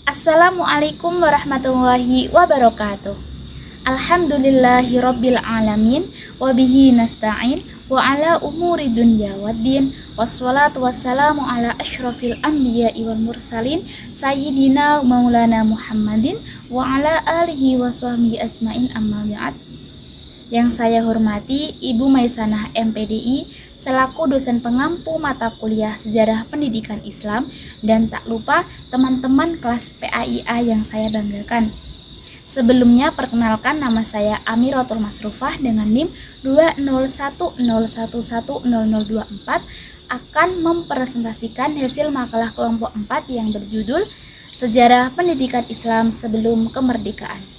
Assalamualaikum warahmatullahi wabarakatuh. Alhamdulillahi rabbil alamin. Wabihi nasta'in. Wa ala umuri dunya waddin. Wassalatu wassalamu ala ashrafil anbiya'i wal mursalin. Sayyidina maulana Muhammadin. Wa ala alihi wa sahbihi ajmain amma ba'd. Yang saya hormati Ibu Maisanah MPDI selaku dosen pengampu mata kuliah Sejarah Pendidikan Islam, dan tak lupa teman-teman kelas PAIA yang saya banggakan. Sebelumnya perkenalkan, nama saya Amiratul Masrufah dengan NIM 201011024 akan mempresentasikan hasil makalah kelompok 4 yang berjudul Sejarah Pendidikan Islam Sebelum Kemerdekaan.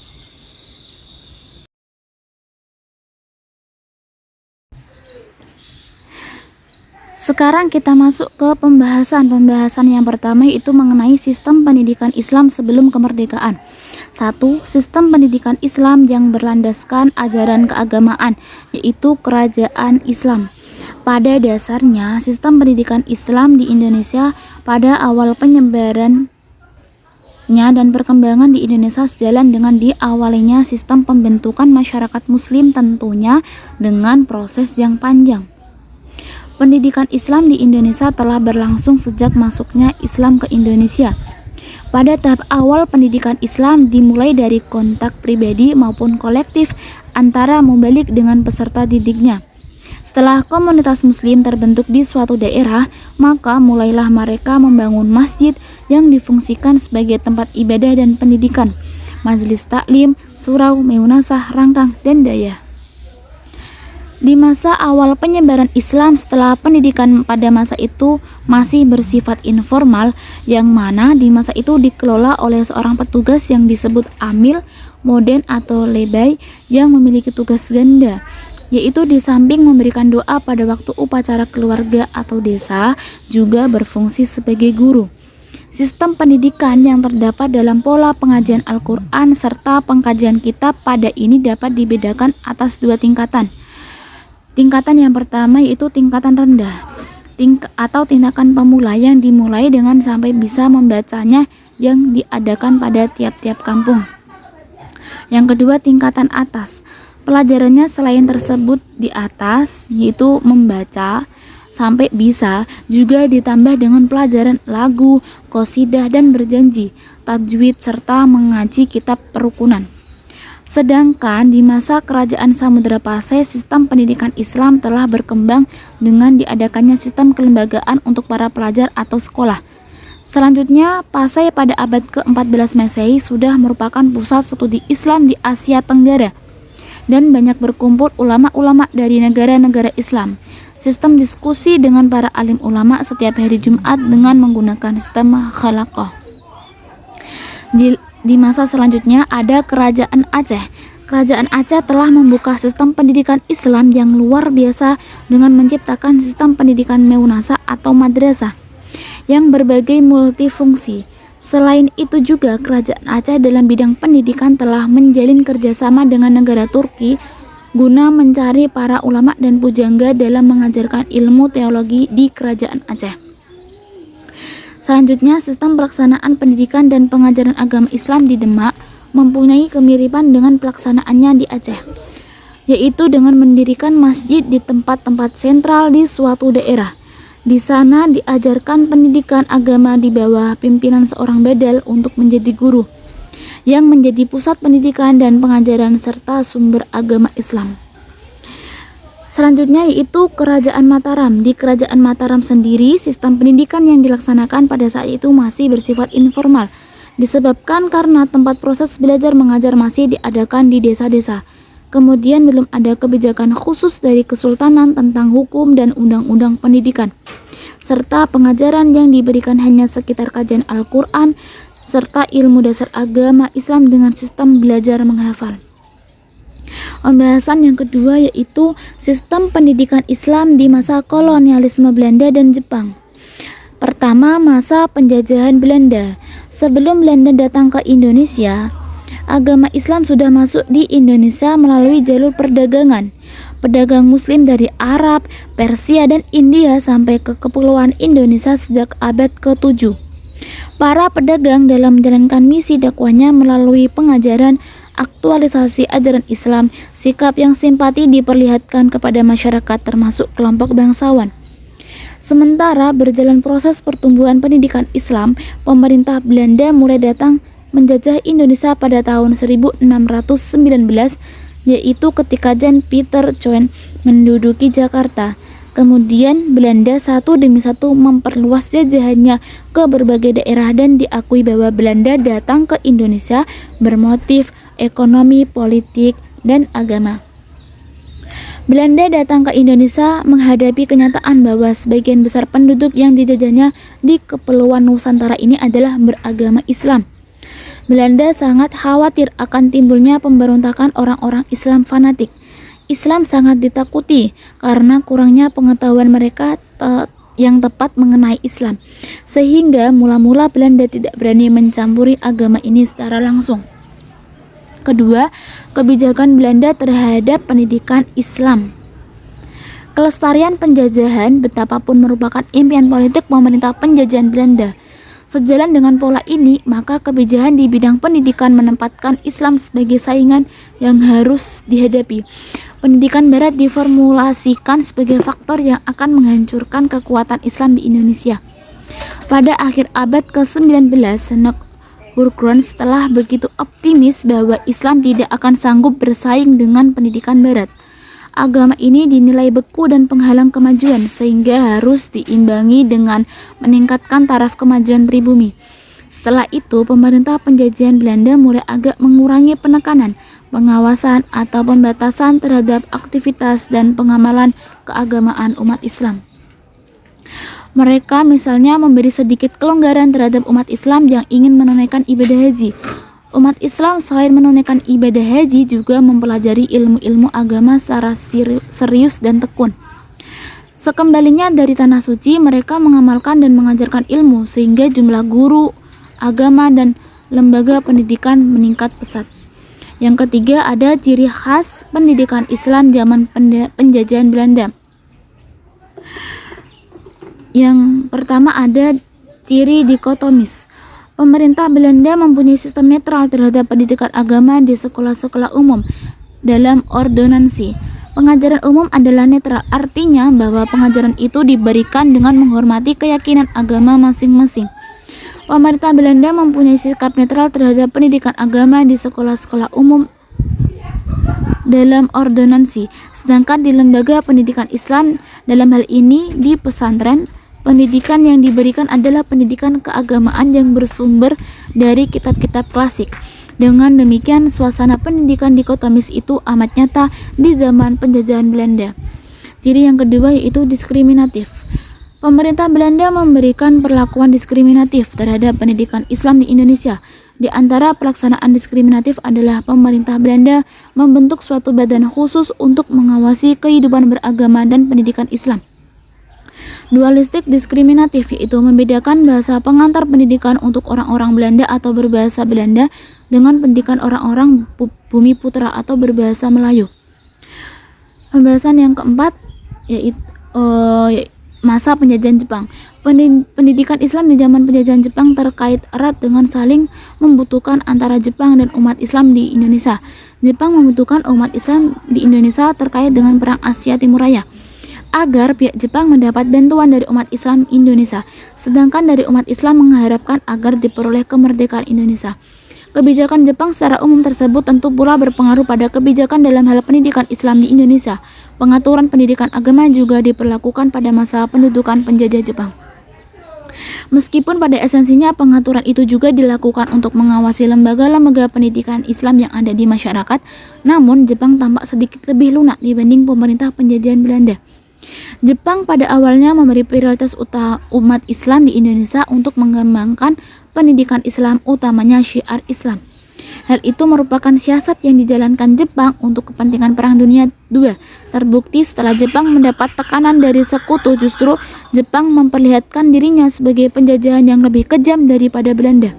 Sekarang kita masuk ke pembahasan yang pertama, yaitu mengenai sistem pendidikan Islam sebelum kemerdekaan. 1. Sistem pendidikan Islam yang berlandaskan ajaran keagamaan, yaitu kerajaan Islam. Pada dasarnya, sistem pendidikan Islam di Indonesia pada awal penyebarannya dan perkembangan di Indonesia sejalan dengan diawalinya sistem pembentukan masyarakat Muslim, tentunya dengan proses yang panjang. Pendidikan Islam di Indonesia telah berlangsung sejak masuknya Islam ke Indonesia. Pada tahap awal, pendidikan Islam dimulai dari kontak pribadi maupun kolektif antara mubalik dengan peserta didiknya. Setelah komunitas Muslim terbentuk di suatu daerah, maka mulailah mereka membangun masjid yang difungsikan sebagai tempat ibadah dan pendidikan, majelis taklim, surau, meunasah, rangkang, dan daya. Di masa awal penyebaran Islam, setelah pendidikan pada masa itu masih bersifat informal, yang mana di masa itu dikelola oleh seorang petugas yang disebut amil, moden atau lebay, yang memiliki tugas ganda, yaitu di samping memberikan doa pada waktu upacara keluarga atau desa, juga berfungsi sebagai guru. Sistem pendidikan yang terdapat dalam pola pengajian Al-Quran serta pengkajian kitab pada ini dapat dibedakan atas dua tingkatan. Tingkatan yang pertama yaitu tingkatan rendah, atau tindakan pemula yang dimulai dengan sampai bisa membacanya, yang diadakan pada tiap-tiap kampung. Yang kedua, tingkatan atas. Pelajarannya selain tersebut di atas, yaitu membaca sampai bisa, juga ditambah dengan pelajaran lagu, qosidah dan berjanji, tajwid serta mengaji kitab perukunan. Sedangkan di masa Kerajaan Samudra Pasai, sistem pendidikan Islam telah berkembang dengan diadakannya sistem kelembagaan untuk para pelajar atau sekolah. Selanjutnya, Pasai pada abad ke-14 Masehi sudah merupakan pusat studi Islam di Asia Tenggara dan banyak berkumpul ulama-ulama dari negara-negara Islam. Sistem diskusi dengan para alim ulama setiap hari Jumat dengan menggunakan sistem khalaqah. Di masa selanjutnya ada Kerajaan Aceh. Kerajaan Aceh telah membuka sistem pendidikan Islam yang luar biasa dengan menciptakan sistem pendidikan meunasah atau madrasah yang berbagai multifungsi. Selain itu juga Kerajaan Aceh dalam bidang pendidikan telah menjalin kerjasama dengan negara Turki guna mencari para ulama dan pujangga dalam mengajarkan ilmu teologi di Kerajaan Aceh. Selanjutnya, sistem pelaksanaan pendidikan dan pengajaran agama Islam di Demak mempunyai kemiripan dengan pelaksanaannya di Aceh, yaitu dengan mendirikan masjid di tempat-tempat sentral di suatu daerah. Di sana diajarkan pendidikan agama di bawah pimpinan seorang badal untuk menjadi guru, yang menjadi pusat pendidikan dan pengajaran serta sumber agama Islam. Selanjutnya yaitu Kerajaan Mataram. Di Kerajaan Mataram sendiri, sistem pendidikan yang dilaksanakan pada saat itu masih bersifat informal, disebabkan karena tempat proses belajar mengajar masih diadakan di desa-desa. Kemudian belum ada kebijakan khusus dari Kesultanan tentang hukum dan undang-undang pendidikan, serta pengajaran yang diberikan hanya sekitar kajian Al-Quran serta ilmu dasar agama Islam dengan sistem belajar menghafal. Pembahasan yang kedua yaitu sistem pendidikan Islam di masa kolonialisme Belanda dan Jepang. Pertama, masa penjajahan Belanda. Sebelum Belanda datang ke Indonesia, agama Islam sudah masuk di Indonesia melalui jalur perdagangan. Pedagang Muslim dari Arab, Persia, dan India sampai ke Kepulauan Indonesia sejak abad ke-7. Para pedagang dalam menjalankan misi dakwahnya melalui pengajaran aktualisasi ajaran Islam, sikap yang simpati diperlihatkan kepada masyarakat termasuk kelompok bangsawan. Sementara berjalan proses pertumbuhan pendidikan Islam, pemerintah Belanda mulai datang menjajah Indonesia pada tahun 1619, yaitu ketika Jan Pieter Coen menduduki Jakarta. Kemudian Belanda satu demi satu memperluas jajahannya ke berbagai daerah dan diakui bahwa Belanda datang ke Indonesia bermotif ekonomi, politik, dan agama. Belanda datang ke Indonesia menghadapi kenyataan bahwa sebagian besar penduduk yang dijajahnya di Kepulauan Nusantara ini adalah beragama Islam. Belanda sangat khawatir akan timbulnya pemberontakan orang-orang Islam fanatik. Islam sangat ditakuti karena kurangnya pengetahuan mereka yang tepat mengenai Islam, sehingga mula-mula Belanda tidak berani mencampuri agama ini secara langsung. Kedua, kebijakan Belanda terhadap pendidikan Islam. Kelestarian penjajahan betapapun merupakan impian politik pemerintah penjajahan Belanda. Sejalan dengan pola ini, maka kebijakan di bidang pendidikan menempatkan Islam sebagai saingan yang harus dihadapi. Pendidikan Barat diformulasikan sebagai faktor yang akan menghancurkan kekuatan Islam di Indonesia. Pada akhir abad ke-19, Senok Hurgron telah begitu optimis bahwa Islam tidak akan sanggup bersaing dengan pendidikan Barat. Agama ini dinilai beku dan penghalang kemajuan, sehingga harus diimbangi dengan meningkatkan taraf kemajuan pribumi. Setelah itu, pemerintah penjajahan Belanda mulai agak mengurangi penekanan, pengawasan atau pembatasan terhadap aktivitas dan pengamalan keagamaan umat Islam. Mereka misalnya memberi sedikit kelonggaran terhadap umat Islam yang ingin menunaikan ibadah haji. Umat Islam selain menunaikan ibadah haji juga mempelajari ilmu-ilmu agama secara serius dan tekun. Sekembalinya dari Tanah Suci, mereka mengamalkan dan mengajarkan ilmu sehingga jumlah guru, agama, dan lembaga pendidikan meningkat pesat. Yang ketiga, ada ciri khas pendidikan Islam zaman penjajahan Belanda. Yang pertama ada ciri dikotomis. Pemerintah Belanda mempunyai sistem netral terhadap pendidikan agama di sekolah-sekolah umum dalam ordonansi. Pengajaran umum adalah netral, artinya bahwa pengajaran itu diberikan dengan menghormati keyakinan agama masing-masing. Pemerintah Belanda mempunyai sikap netral terhadap pendidikan agama di sekolah-sekolah umum dalam ordonansi, sedangkan di lembaga pendidikan Islam, dalam hal ini di pesantren, pendidikan yang diberikan adalah pendidikan keagamaan yang bersumber dari kitab-kitab klasik. Dengan demikian, suasana pendidikan dikotomis itu amat nyata di zaman penjajahan Belanda. Ciri yang kedua yaitu diskriminatif. Pemerintah Belanda memberikan perlakuan diskriminatif terhadap pendidikan Islam di Indonesia. Di antara pelaksanaan diskriminatif adalah pemerintah Belanda membentuk suatu badan khusus untuk mengawasi kehidupan beragama dan pendidikan Islam. Dualistik diskriminatif yaitu membedakan bahasa pengantar pendidikan untuk orang-orang Belanda atau berbahasa Belanda dengan pendidikan orang-orang bumi putra atau berbahasa Melayu. Pembahasan yang keempat yaitu masa penjajahan Jepang. Pendidikan Islam di zaman penjajahan Jepang terkait erat dengan saling membutuhkan antara Jepang dan umat Islam di Indonesia. Jepang membutuhkan umat Islam di Indonesia terkait dengan Perang Asia Timur Raya, agar pihak Jepang mendapat bantuan dari umat Islam Indonesia, sedangkan dari umat Islam mengharapkan agar diperoleh kemerdekaan Indonesia. Kebijakan Jepang secara umum tersebut tentu pula berpengaruh pada kebijakan dalam hal pendidikan Islam di Indonesia. Pengaturan pendidikan agama juga diperlakukan pada masa pendudukan penjajah Jepang. Meskipun pada esensinya pengaturan itu juga dilakukan untuk mengawasi lembaga-lembaga pendidikan Islam yang ada di masyarakat, namun Jepang tampak sedikit lebih lunak dibanding pemerintah penjajahan Belanda. Jepang pada awalnya memberi prioritas umat Islam di Indonesia untuk mengembangkan pendidikan Islam, utamanya syiar Islam. Hal itu merupakan siasat yang dijalankan Jepang untuk kepentingan Perang Dunia II. Terbukti setelah Jepang mendapat tekanan dari sekutu, justru Jepang memperlihatkan dirinya sebagai penjajahan yang lebih kejam daripada Belanda.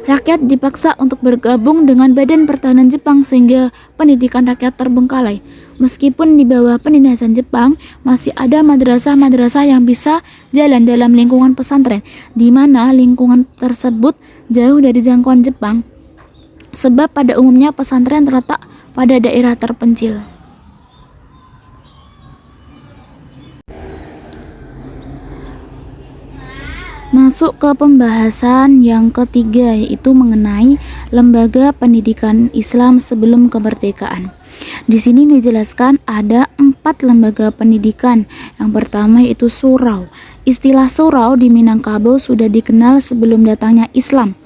Rakyat dipaksa untuk bergabung dengan Badan Pertahanan Jepang sehingga pendidikan rakyat terbengkalai. Meskipun di bawah penindasan Jepang, masih ada madrasah-madrasah yang bisa jalan dalam lingkungan pesantren, di mana lingkungan tersebut jauh dari jangkauan Jepang, sebab pada umumnya pesantren terletak pada daerah terpencil. Masuk ke pembahasan yang ketiga, yaitu mengenai lembaga pendidikan Islam sebelum kemerdekaan. Di sini dijelaskan ada 4 lembaga pendidikan. Yang pertama yaitu surau. Istilah surau di Minangkabau sudah dikenal sebelum datangnya Islam.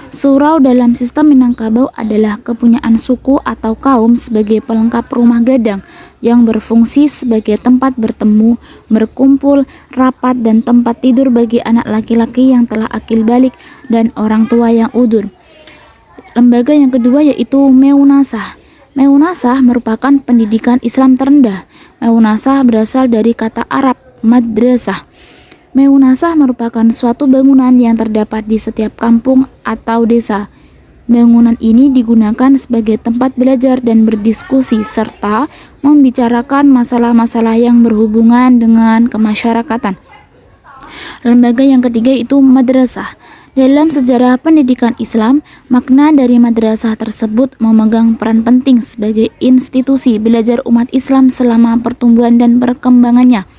Surau dalam sistem Minangkabau adalah kepunyaan suku atau kaum sebagai pelengkap rumah gadang yang berfungsi sebagai tempat bertemu, berkumpul, rapat, dan tempat tidur bagi anak laki-laki yang telah akil balik dan orang tua yang udur. Lembaga yang kedua yaitu Meunasah. Meunasah merupakan pendidikan Islam terendah. Meunasah berasal dari kata Arab madrasah. Meunasah merupakan suatu bangunan yang terdapat di setiap kampung atau desa. Bangunan ini digunakan sebagai tempat belajar dan berdiskusi serta membicarakan masalah-masalah yang berhubungan dengan kemasyarakatan. Lembaga yang ketiga itu madrasah. Dalam sejarah pendidikan Islam, makna dari madrasah tersebut memegang peran penting sebagai institusi belajar umat Islam selama pertumbuhan dan perkembangannya.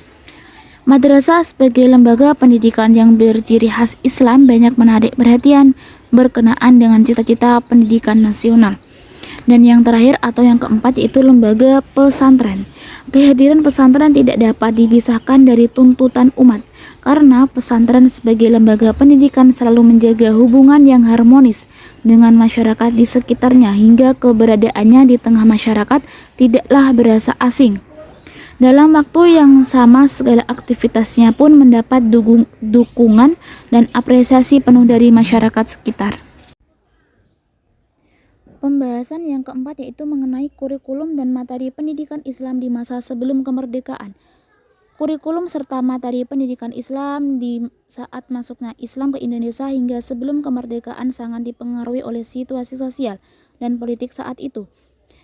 Madrasah sebagai lembaga pendidikan yang berciri khas Islam banyak menarik perhatian berkenaan dengan cita-cita pendidikan nasional. Dan yang terakhir atau yang keempat yaitu lembaga pesantren. Kehadiran pesantren tidak dapat dipisahkan dari tuntutan umat, karena pesantren sebagai lembaga pendidikan selalu menjaga hubungan yang harmonis dengan masyarakat di sekitarnya hingga keberadaannya di tengah masyarakat tidaklah berasa asing. Dalam waktu yang sama, segala aktivitasnya pun mendapat dukungan dan apresiasi penuh dari masyarakat sekitar. Pembahasan yang keempat yaitu mengenai kurikulum dan materi pendidikan Islam di masa sebelum kemerdekaan. Kurikulum serta materi pendidikan Islam di saat masuknya Islam ke Indonesia hingga sebelum kemerdekaan sangat dipengaruhi oleh situasi sosial dan politik saat itu,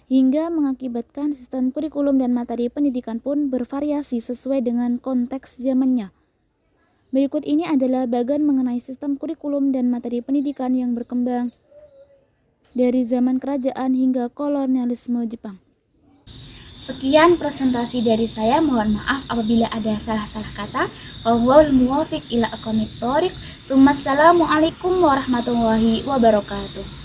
hingga mengakibatkan sistem kurikulum dan materi pendidikan pun bervariasi sesuai dengan konteks zamannya. Berikut ini adalah bagian mengenai sistem kurikulum dan materi pendidikan yang berkembang dari zaman kerajaan hingga kolonialisme Jepang. Sekian presentasi dari saya, mohon maaf apabila ada salah-salah kata. Wallahul muwaffiq ila aqwamit thoriq. Assalamualaikum warahmatullahi wabarakatuh.